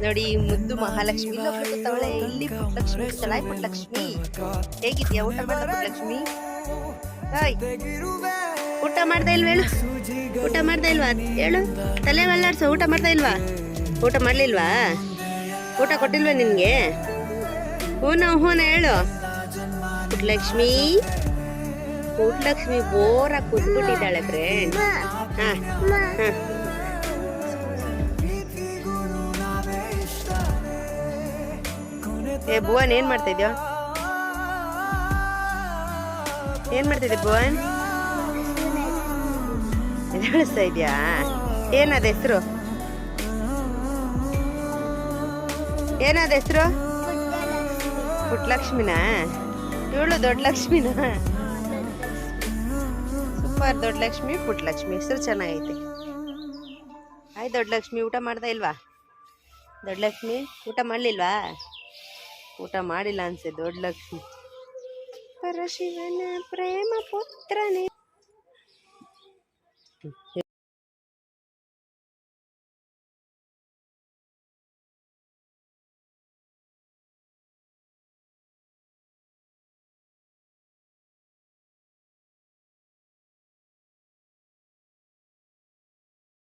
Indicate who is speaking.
Speaker 1: ನೋಡಿ ಮುದ್ದು ಮಹಾಲಕ್ಷ್ಮಿ ಇಲ್ಲೊಬ್ಳು ಕೂತವಳೆ, ಇಲ್ಲಿ ಪುಟ್ಟಲಕ್ಷ್ಮಿ ಕೂತಳ. ಪುಟ್ಟಲಕ್ಷ್ಮಿ ಹೇಗಿದ್ಯಾ? ಊಟ ಮಾಡ್ದ ಪುಟ್ಟಲಕ್ಷ್ಮಿ? ಹಾಯ್, ಊಟ ಮಾಡ್ತಾ ಇಲ್ವಾ ಹೇಳು? ಊಟ ಮಾಡ್ತಾ ಇಲ್ವಾ ಹೇಳು? ತಲೆ ಅಲ್ಲಾಡ್ಸೋ. ಊಟ ಮಾಡ್ತಾ ಇಲ್ವಾ? ಊಟ ಮಾಡ್ಲಿಲ್ವಾ? ಊಟ ಕೊಟ್ಟಿಲ್ವಾ ನಿನ್ಗೆ? ಹೂನ ಹೇಳು. ಪುಟ್ಟಲಕ್ಷ್ಮಿ ಪುಟ್ಟಲಕ್ಷ್ಮಿ ಬೋರಾಗಿ ಕೂತ್ಬಿಟ್ಟಿದ್ದಾಳೆ ಫ್ರೆಂಡ್. ಏ ಭುವನ್, ಏನ್ ಮಾಡ್ತಾ ಇದ್ಯೋ? ಏನ್ ಮಾಡ್ತಿದ್ದೆ ಭುವನ್? ಎದ್ದೇಳಿಸ್ತಾ ಇದ್ಯಾ? ಏನದ ಹೆಸರು? ಏನದ ಹೆಸರು? ಪುಟ್ಟಲಕ್ಷ್ಮಿನಾ? ಇವಳು ದೊಡ್ಡ ಲಕ್ಷ್ಮಿನ? ಸೂಪರ್. ದೊಡ್ಡ ಲಕ್ಷ್ಮಿ ಪುಟ್ಟಲಕ್ಷ್ಮಿ ಹೆಸರು ಚೆನ್ನಾಗೈತೆ. ಆಯ್ತು ದೊಡ್ಡ ಲಕ್ಷ್ಮಿ, ಊಟ ಮಾಡ್ತಾ ಇಲ್ವಾ? ದೊಡ್ಡ ಲಕ್ಷ್ಮಿ ಊಟ ಮಾಡ್ಲಿಲ್ವಾ? ಊಟ ಮಾಡಿಲ್ಲ ಅನ್ಸೆ ದೊಡ್ಡ ಲಕ್ಷ್ಮಿ. ಪರಶಿವನ ಪ್ರೇಮ ಪುತ್ರನೇ.